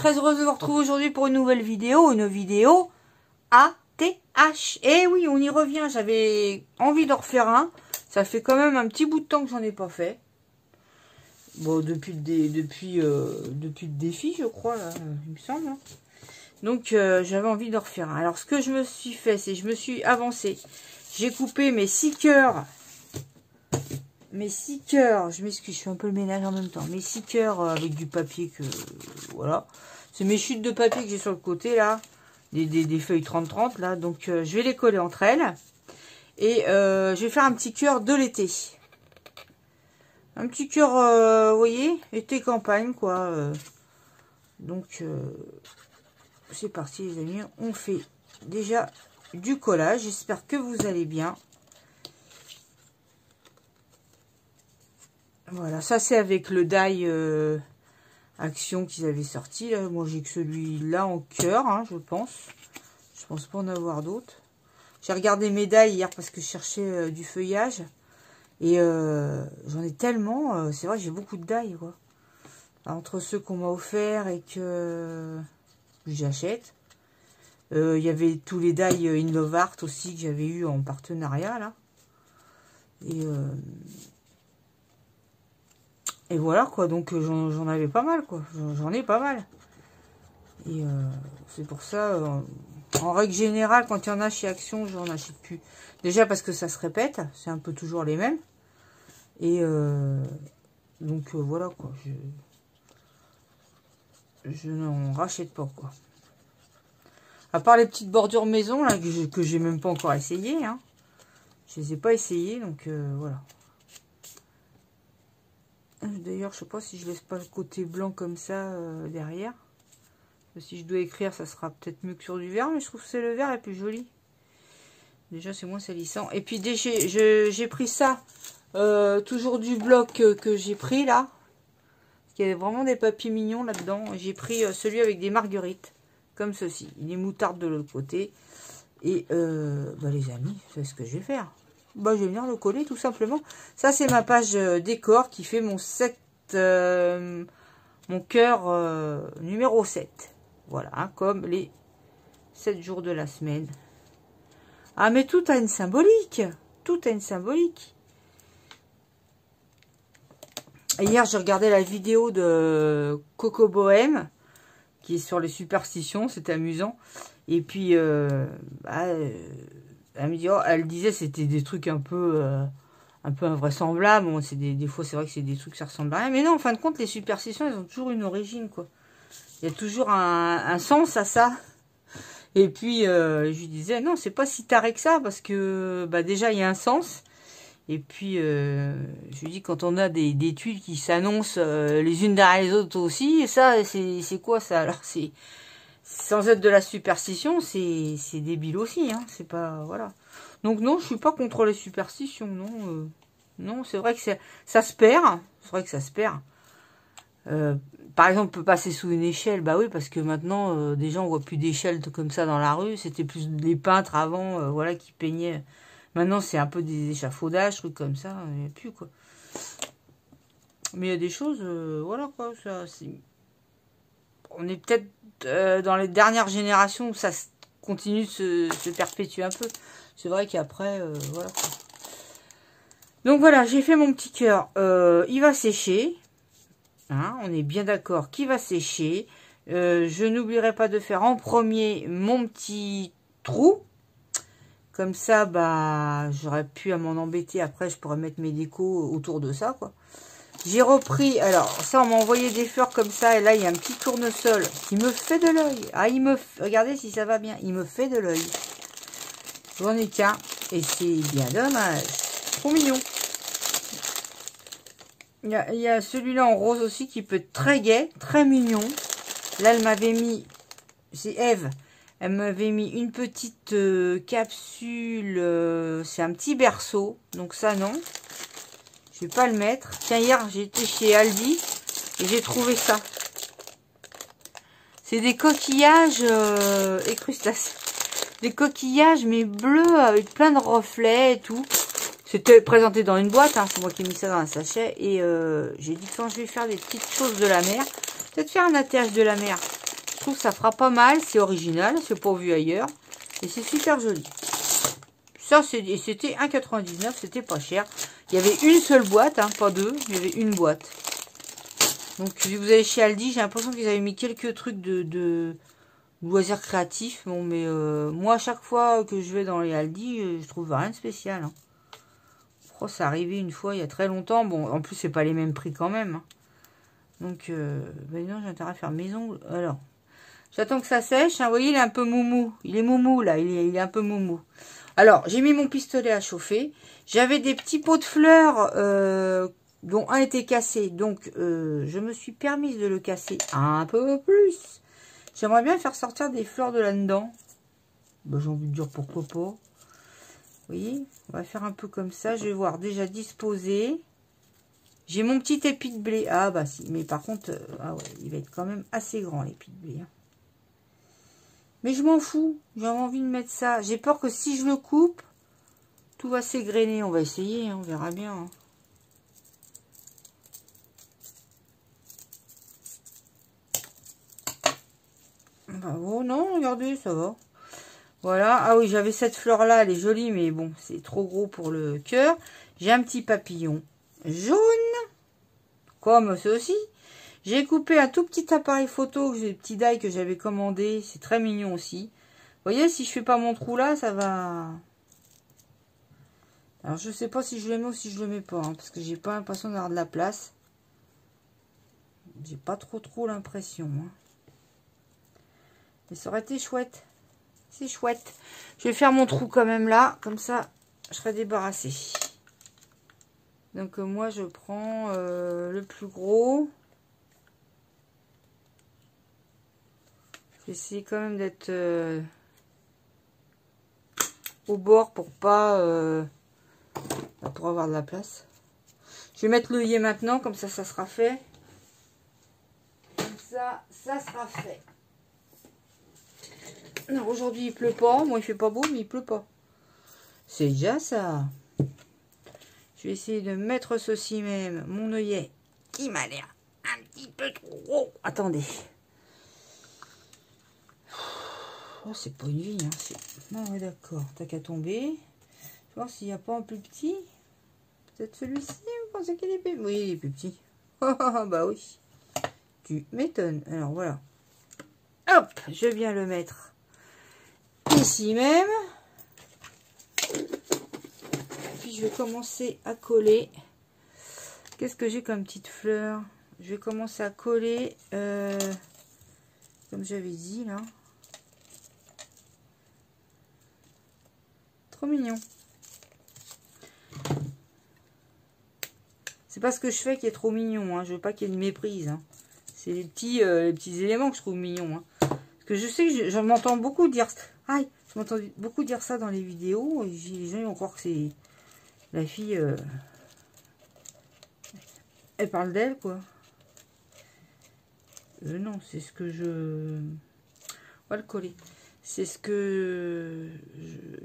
très heureuse de vous retrouver aujourd'hui pour une nouvelle vidéo. Une vidéo ATH. Et oui, on y revient. J'avais envie d'en refaire un. Ça fait quand même un petit bout de temps que j'en ai pas fait. Bon, depuis le défi, je crois, là, il me semble. Hein. Donc, j'avais envie d'en refaire un. Alors, ce que je me suis fait, c'est que je me suis avancée. J'ai coupé mes 6 cœurs. Mes 6 cœurs, je m'excuse, je fais un peu le ménage en même temps. Mes 6 cœurs avec du papier que... Voilà. C'est mes chutes de papier que j'ai sur le côté, là. Des feuilles 30-30, là. Donc, je vais les coller entre elles. Et je vais faire un petit cœur de l'été. Un petit cœur, vous voyez, été campagne, quoi. Donc, c'est parti, les amis. On fait déjà du collage. J'espère que vous allez bien. Voilà, ça c'est avec le die Action qu'ils avaient sorti. Là. Moi j'ai que celui-là en cœur, hein, je pense. Je pense pas en avoir d'autres. J'ai regardé mes die hier parce que je cherchais du feuillage. Et j'en ai tellement. C'est vrai que j'ai beaucoup de die, quoi. Entre ceux qu'on m'a offert et que j'achète. Il y avait tous les die In Love Art aussi que j'avais eu en partenariat, là. Et voilà, quoi. Donc, j'en avais pas mal, quoi. J'en ai pas mal. Et c'est pour ça, en règle générale, quand il y en a chez Action, j'en achète plus. Déjà parce que ça se répète. C'est un peu toujours les mêmes. Et donc, voilà, quoi. Je n'en rachète pas, quoi. À part les petites bordures maison, là, que j'ai même pas encore essayé, hein. Je les ai pas essayées, donc voilà. D'ailleurs, je sais pas si je laisse pas le côté blanc comme ça derrière. Si je dois écrire, ça sera peut-être mieux que sur du vert, mais je trouve que c'est le vert est plus joli. Déjà, c'est moins salissant. Et puis, j'ai pris ça, toujours du bloc que j'ai pris là. Il y a vraiment des papiers mignons là-dedans. J'ai pris celui avec des marguerites, comme ceci. Il est moutarde de l'autre côté. Et, bah, les amis, c'est ce que je vais faire. Bah, je vais venir le coller tout simplement. Ça, c'est ma page décor qui fait mon mon cœur numéro 7. Voilà, hein, comme les 7 jours de la semaine. Ah, mais tout a une symbolique. Tout a une symbolique. Et hier, j'ai regardé la vidéo de Coco Bohème, qui est sur les superstitions. C'était amusant. Et puis, elle me dit, oh, elle disait c'était des trucs un peu invraisemblables. Bon, des fois, c'est vrai que c'est des trucs ça ressemble à rien. Mais non, en fin de compte, les superstitions, elles ont toujours une origine, quoi. Il y a toujours un sens à ça. Et puis, je lui disais, non, c'est pas si taré que ça, parce que bah, déjà, il y a un sens. Et puis, je lui dis, quand on a des tuiles qui s'annoncent les unes derrière les autres aussi, et ça, c'est quoi ça? Alors, c'est... Sans être de la superstition, c'est débile aussi, hein. C'est pas... Voilà. Donc non, je suis pas contre les superstitions, non. Non, c'est vrai que ça se perd. C'est vrai que ça se perd. Par exemple, on peut passer sous une échelle. Bah oui, parce que maintenant, des gens, on voit plus d'échelles comme ça dans la rue. C'était plus les peintres avant, voilà, qui peignaient. Maintenant, c'est un peu des échafaudages, trucs comme ça. Il n'y a plus, quoi. Mais il y a des choses, voilà, quoi. Ça, on est peut-être dans les dernières générations où ça continue de se perpétuer un peu. C'est vrai qu'après, voilà. Donc voilà, j'ai fait mon petit cœur. Il va sécher. Hein, on est bien d'accord qu'il va sécher. Je n'oublierai pas de faire en premier mon petit trou. Comme ça, bah, j'aurais pu à m'en embêter. Après, je pourrais mettre mes décos autour de ça, quoi. J'ai repris, alors ça on m'a envoyé des fleurs comme ça, et là il y a un petit tournesol qui me fait de l'œil. Ah, regardez si ça va bien, il me fait de l'œil. J'en ai qu'un, et c'est bien dommage. Trop mignon. Il y a celui-là en rose aussi qui peut être très gai, très mignon. Là elle m'avait mis, c'est Eve, elle m'avait mis une petite capsule, c'est un petit berceau, donc ça non. Je vais pas le mettre. Tiens, hier, j'ai été chez Aldi et j'ai trouvé ça. C'est des coquillages écrustacés. Des coquillages, mais bleus, avec plein de reflets et tout. C'était présenté dans une boîte, hein, c'est moi qui ai mis ça dans un sachet. Et j'ai dit, quand je vais faire des petites choses de la mer, peut-être faire un atterrage de la mer. trouve que ça fera pas mal. C'est original, c'est pas vu ailleurs. Et c'est super joli. Ça, c'était 1,99 €, c'était pas cher. Il y avait une seule boîte, hein, pas deux. Il y avait une boîte. Donc, si vous allez chez Aldi, j'ai l'impression qu'ils avaient mis quelques trucs de loisirs créatifs. Bon, mais moi, à chaque fois que je vais dans les Aldi, je trouve rien de spécial. Hein. Je crois que c'est arrivé une fois, il y a très longtemps. Bon, en plus, c'est pas les mêmes prix quand même. Hein. Donc, maintenant, j'ai intérêt à faire mes ongles. Alors, j'attends que ça sèche. Hein. Vous voyez, il est un peu moumou. Il est moumou, là. Il est un peu moumou. Alors, j'ai mis mon pistolet à chauffer. J'avais des petits pots de fleurs dont un était cassé. Donc, je me suis permise de le casser un peu plus. J'aimerais bien faire sortir des fleurs de là-dedans. Ben, j'ai envie de dire pourquoi pas. Vous voyez, on va faire un peu comme ça. Je vais voir déjà disposer. J'ai mon petit épi de blé. Ah, bah si. Mais par contre, ah ouais, il va être quand même assez grand, l'épi de blé. Hein. Mais je m'en fous. J'ai envie de mettre ça. J'ai peur que si je le coupe, tout va s'égrener. On va essayer. Hein, on verra bien. Hein. Bah, oh non, regardez, ça va. Voilà. Ah oui, j'avais cette fleur-là. Elle est jolie, mais bon, c'est trop gros pour le cœur. J'ai un petit papillon jaune. Comme ceci. J'ai coupé un tout petit appareil photo, des petits die que j'avais commandé. C'est très mignon aussi. Vous voyez, si je fais pas mon trou là, ça va... Alors, je sais pas si je le mets ou si je le mets pas. Hein, parce que j'ai pas l'impression d'avoir de la place. J'ai pas trop l'impression. Hein. Mais ça aurait été chouette. C'est chouette. Je vais faire mon trou quand même là. Comme ça, je serai débarrassée. Donc, moi, je prends le plus gros. J'essaie quand même d'être au bord pour pas pour avoir de la place. Je vais mettre l'œillet maintenant, comme ça sera fait. Comme ça sera fait. Alors aujourd'hui il pleut pas, moi il fait pas beau mais il pleut pas. C'est déjà ça. Je vais essayer de mettre ceci même, mon œillet qui m'a l'air un petit peu trop gros. Attendez. Oh, c'est pas une vie, hein. Non, ouais, d'accord. T'as qu'à tomber. Je vais voir s'il n'y a pas un plus petit. Peut-être celui-ci. Vous pensez qu'il est plus... Oui, il est plus petit. Bah oui. Tu m'étonnes. Alors, voilà. Hop, je viens le mettre ici même. Puis, je vais commencer à coller. Qu'est-ce que j'ai comme petite fleur? Je vais commencer à coller, comme j'avais dit, là. Trop mignon. C'est pas ce que je fais qui est trop mignon. Hein. Je veux pas qu'il y ait de méprise. Hein. C'est les petits éléments que je trouve mignons. Hein. Parce que je sais que je m'entends beaucoup dire... Aïe, je m'entends beaucoup dire ça dans les vidéos. Et les gens ils vont croire que c'est... La fille... Elle parle d'elle, quoi. Non, c'est ce que je... On va le coller. C'est ce que...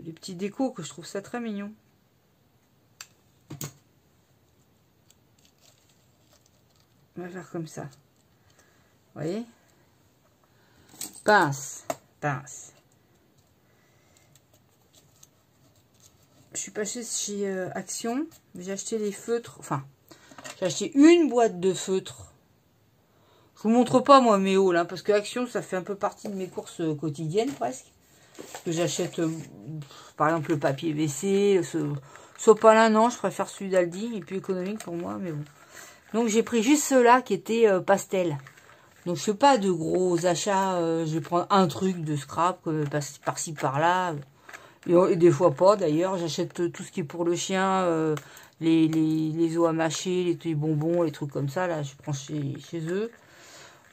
Les petits décos que je trouve ça très mignon. On va faire comme ça. Vous voyez? Pince. Pince. Je suis passée chez Action. J'ai acheté les feutres. Enfin, j'ai acheté une boîte de feutres. Je vous montre pas moi mes hauls, hein, parce que Action ça fait un peu partie de mes courses quotidiennes presque. Que j'achète par exemple le papier WC, ce sopalin, non, je préfère celui d'Aldi, il est plus économique pour moi, mais bon. Donc j'ai pris juste ceux-là qui étaient pastel. Donc je fais pas de gros achats, je vais prendre un truc de scrap par-ci par-là. Et des fois pas d'ailleurs, j'achète tout ce qui est pour le chien, les os à mâcher, les bonbons, les trucs comme ça, là je prends chez eux.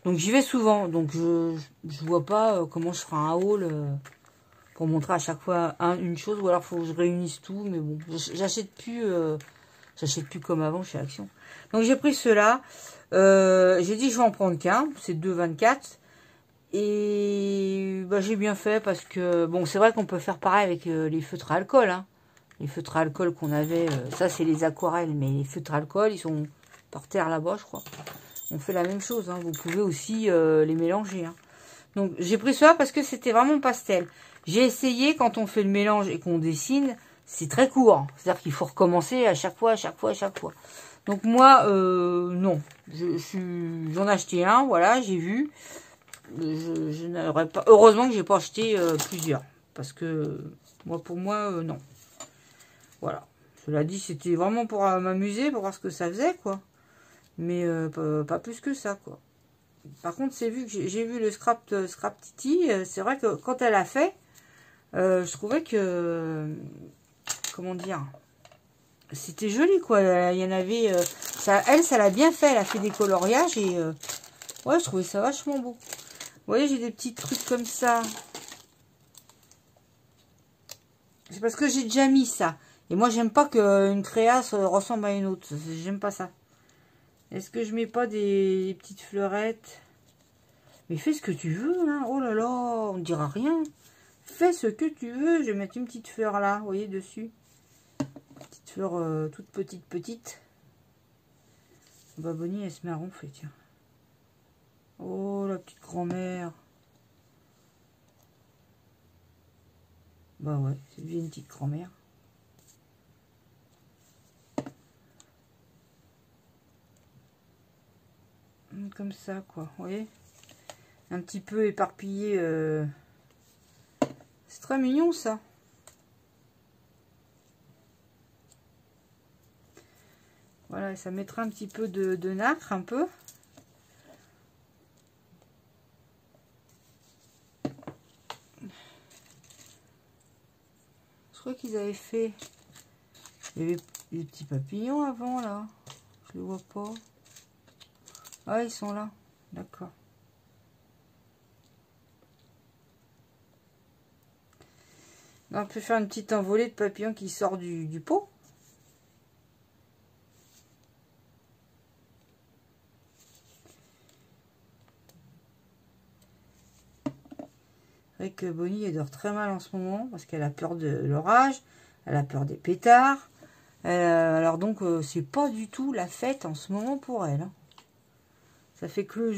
Donc j'y vais souvent, donc je vois pas comment je ferai un haul pour montrer à chaque fois une chose, ou alors faut que je réunisse tout, mais bon, j'achète plus comme avant chez Action. Donc j'ai pris ceux-là, j'ai dit je vais en prendre qu'un, c'est 2,24, et bah, j'ai bien fait parce que, bon c'est vrai qu'on peut faire pareil avec les feutres à alcool, hein. Les feutres à alcool qu'on avait, ça c'est les aquarelles, mais les feutres à alcool ils sont par terre là-bas je crois. On fait la même chose, hein. Vous pouvez aussi les mélanger. Hein. Donc j'ai pris cela parce que c'était vraiment pastel. J'ai essayé, quand on fait le mélange et qu'on dessine, c'est très court. C'est-à-dire qu'il faut recommencer à chaque fois, à chaque fois, à chaque fois. Donc moi, non. J'en ai acheté un, voilà, j'ai vu. Je n'aurais pas. Heureusement que j'ai pas acheté plusieurs. Parce que moi, pour moi, non. Voilà. Cela dit, c'était vraiment pour m'amuser, pour voir ce que ça faisait, quoi. Mais pas plus que ça, quoi. Par contre, c'est vu que j'ai vu le Scrap Titi, c'est vrai que quand elle a fait, je trouvais que, comment dire, c'était joli, quoi. Il y en avait, ça l'a bien fait, elle a fait des coloriages et, ouais, je trouvais ça vachement beau. Vous voyez, j'ai des petits trucs comme ça. C'est parce que j'ai déjà mis ça. Et moi, j'aime pas qu'une créa ressemble à une autre. J'aime pas ça. Est-ce que je mets pas des petites fleurettes? Mais fais ce que tu veux, hein. Oh là là, on ne dira rien. Fais ce que tu veux. Je vais mettre une petite fleur là, vous voyez, dessus. Petite fleur toute petite. Bah, Bonnie, elle se met à ronfler, tiens. Oh, la petite grand-mère. Bah ouais, c'est une petite grand-mère. Comme ça, quoi, vous voyez. Un petit peu éparpillé. C'est très mignon, ça. Voilà, ça mettra un petit peu de nacre, un peu. Je crois qu'ils avaient fait... Il y avait des petits papillons avant, là. Je les vois pas. Ah, ils sont là. D'accord. On peut faire une petite envolée de papillons qui sort du pot. C'est vrai que Bonnie, elle dort très mal en ce moment parce qu'elle a peur de l'orage, elle a peur des pétards. Alors donc, c'est pas du tout la fête en ce moment pour elle. Hein. Ça fait que le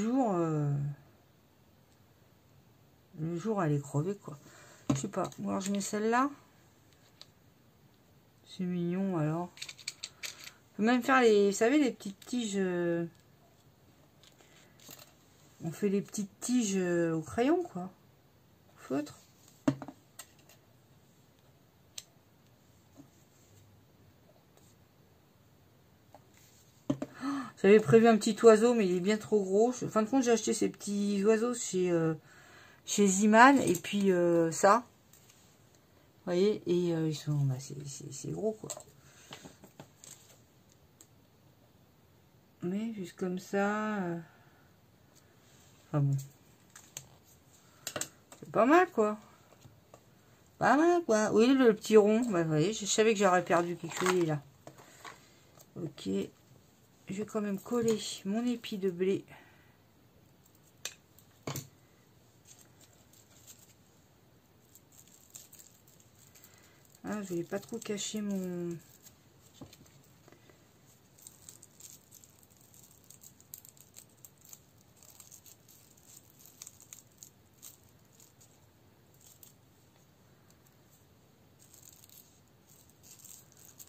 jour, elle est crevée, quoi. Je sais pas. Bon, alors je mets celle-là. C'est mignon, alors. On peut même faire les, vous savez, les petites tiges. On fait les petites tiges au crayon, quoi. Au feutre. J'avais prévu un petit oiseau, mais il est bien trop gros. En fin de compte, j'ai acheté ces petits oiseaux chez Ziman. Et puis ça. Vous voyez, et ils sont, bah, c'est gros, quoi. Mais juste comme ça. Enfin bon. C'est pas mal, quoi. Pas mal, quoi. Oui, le petit rond. Bah, vous voyez, je savais que j'aurais perdu quelque chose. Il est là. Ok. Je vais quand même coller mon épi de blé. Ah, je voulais pas trop cacher mon...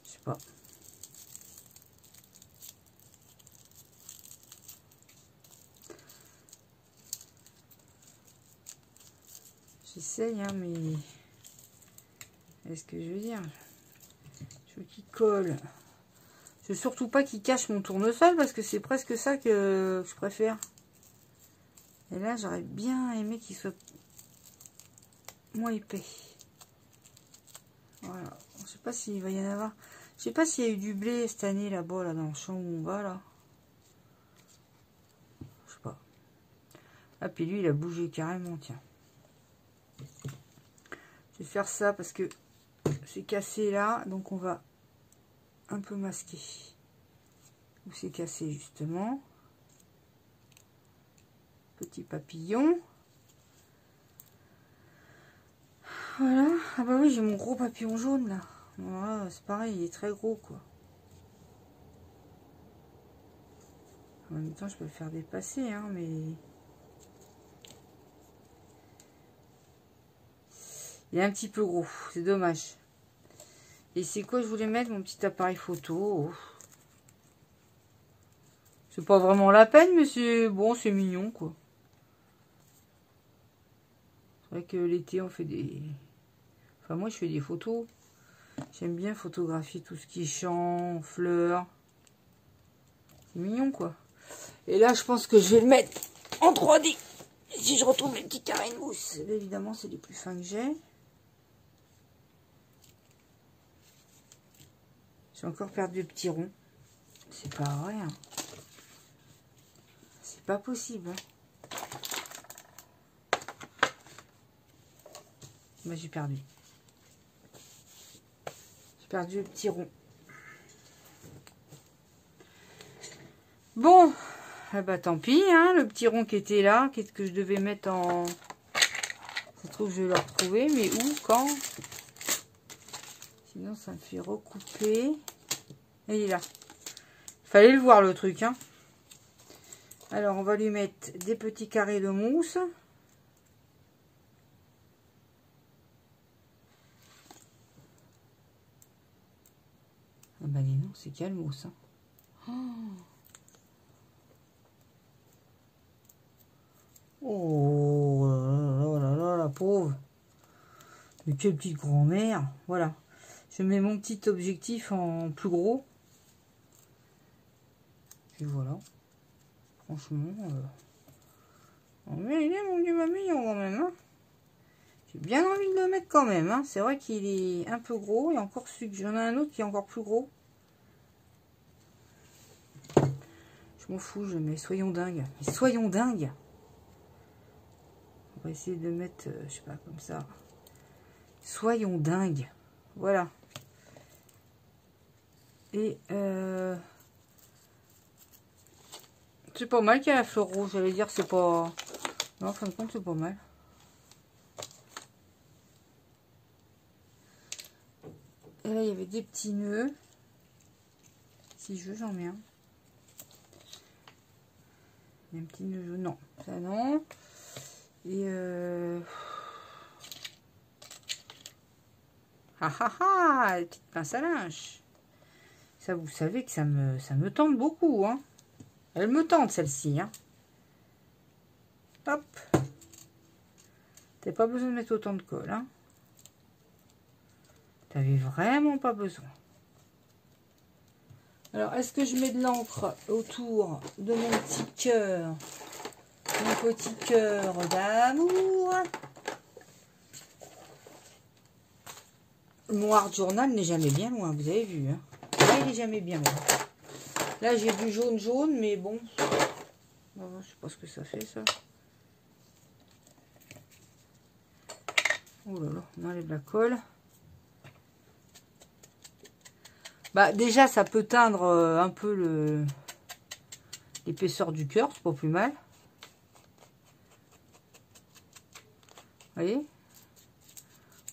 Je sais pas. J'essaye, hein, mais... Est-ce que je veux dire? Je veux qu'il colle. Je veux surtout pas qu'il cache mon tournesol parce que c'est presque ça que je préfère. Et là, j'aurais bien aimé qu'il soit moins épais. Voilà. Je sais pas s'il va y en avoir. Je sais pas s'il y a eu du blé cette année là-bas, là, dans le champ où on va, là. Je sais pas. Ah, puis lui, il a bougé carrément, tiens. Je vais faire ça parce que c'est cassé là, donc on va un peu masquer. Où c'est cassé, justement. Petit papillon. Voilà. Ah bah oui, j'ai mon gros papillon jaune, là. Voilà, c'est pareil, il est très gros, quoi. En même temps, je peux le faire dépasser, hein, mais... Il est un petit peu gros, c'est dommage. Et c'est quoi je voulais mettre? Mon petit appareil photo. C'est pas vraiment la peine, mais c'est bon, c'est mignon, quoi. C'est vrai que l'été, on fait des... Enfin, moi, je fais des photos. J'aime bien photographier tout ce qui est champs, fleurs. C'est mignon, quoi. Et là, je pense que je vais le mettre en 3D. Si je retrouve mes petits carrés de mousse. Là, évidemment, c'est les plus fins que j'ai. J'ai encore perdu le petit rond. C'est pas vrai, hein. C'est pas possible, hein. Bah, j'ai perdu. J'ai perdu le petit rond. Bon, eh bah tant pis, hein, le petit rond qui était là, qu'est-ce que je devais mettre en... Ça se trouve, je vais le retrouver, mais où, quand? Sinon, ça me fait recouper. Et il est là. Fallait le voir, le truc, hein. Alors, on va lui mettre des petits carrés de mousse. Ah bah dis non, c'est quelle mousse, hein. Oh là là, la pauvre. Mais quelle petite grand-mère. Voilà. Je mets mon petit objectif en plus gros. Et voilà. Franchement. Oh, mais il est mon Dieu, mignon quand même. Hein. J'ai bien envie de le mettre quand même. Hein. C'est vrai qu'il est un peu gros. Et encore celui que j'en ai un autre qui est encore plus gros. Je m'en fous, je mets soyons dingues. Mais soyons dingues. On va essayer de mettre, je sais pas, comme ça. Soyons dingues. Voilà. Et c'est pas mal qu'il y a la fleur rouge. J'allais dire c'est pas... Non, en fin de compte, c'est pas mal. Et là, il y avait des petits nœuds. Si je veux, j'en mets un. Il y a un petit nœud jaune. Non, ça non. Et ah ah ah, les petites pinces à linge. Ça, vous savez que ça me tente beaucoup, hein. Elle me tente, celle-ci, hein. Hop. T'as pas besoin de mettre autant de colle, hein. T'avais vraiment pas besoin. Alors, est-ce que je mets de l'encre autour de mon petit cœur? Mon petit cœur d'amour. Mon art journal n'est jamais bien loin, vous avez vu, hein. Là, il est jamais bien loin. Là, j'ai du jaune, mais bon. Je sais pas ce que ça fait, ça. Oh là là, on enlève la colle. Bah, déjà, ça peut teindre un peu l'épaisseur du cœur, c'est pas plus mal. Vous voyez?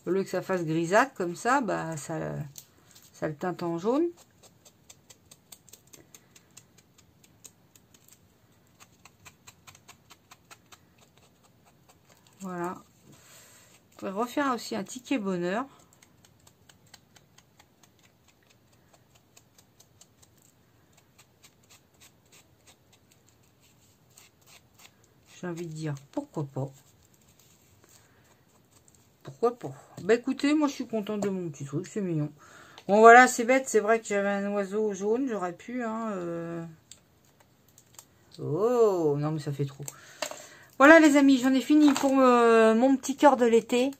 Au lieu que ça fasse grisâtre comme ça, bah, ça le teinte en jaune. Voilà. Vous pourrez refaire aussi un ticket bonheur. J'ai envie de dire, pourquoi pas. Pourquoi pas. Bah écoutez, moi je suis contente de mon petit truc, c'est mignon. Bon voilà, c'est bête, c'est vrai que j'avais un oiseau jaune, j'aurais pu, hein. Oh, non mais ça fait trop. Voilà les amis, j'en ai fini pour mon petit cœur de l'été.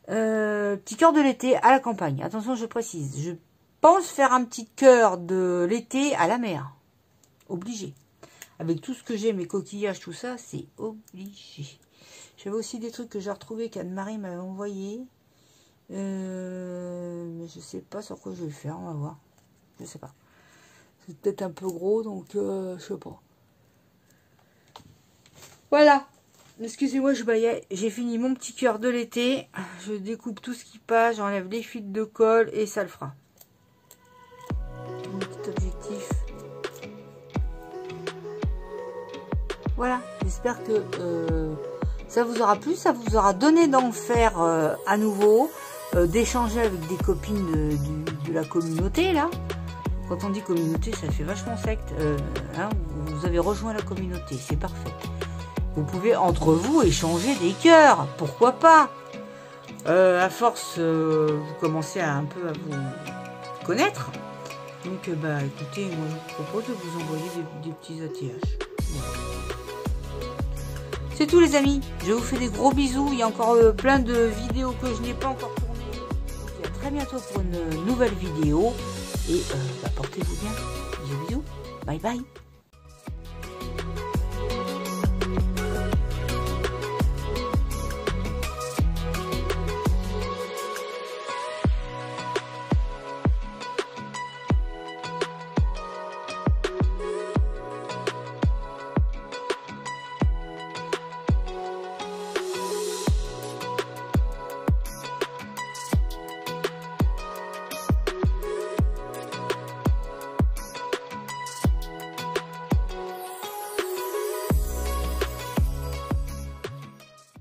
Petit cœur de l'été à la campagne. Attention, je précise, je pense faire un petit cœur de l'été à la mer. Obligé. Avec tout ce que j'ai, mes coquillages, tout ça, c'est obligé. J'avais aussi des trucs que j'ai retrouvés qu'Anne-Marie m'avait envoyé. Mais je sais pas sur quoi je vais le faire, on va voir. Je sais pas. C'est peut-être un peu gros, donc je sais pas. Voilà. Excusez-moi, je baillais. J'ai fini mon petit cœur de l'été. Je découpe tout ce qui passe, j'enlève les fuites de colle et ça le fera. Mon petit objectif. Voilà. J'espère que ça vous aura plu, ça vous aura donné d'en faire à nouveau, d'échanger avec des copines de la communauté, là. Quand on dit communauté, ça fait vachement secte. Hein, vous avez rejoint la communauté, c'est parfait. Vous pouvez entre vous échanger des cœurs, pourquoi pas. À force, vous commencez un peu à vous connaître. Donc, écoutez, moi, je vous propose de vous envoyer des petits ATH. Voilà. C'est tout, les amis. Je vous fais des gros bisous. Il y a encore plein de vidéos que je n'ai pas encore tournées. Je vous dis à très bientôt pour une nouvelle vidéo. Et portez-vous bien. Bisous, bisous. Bye bye.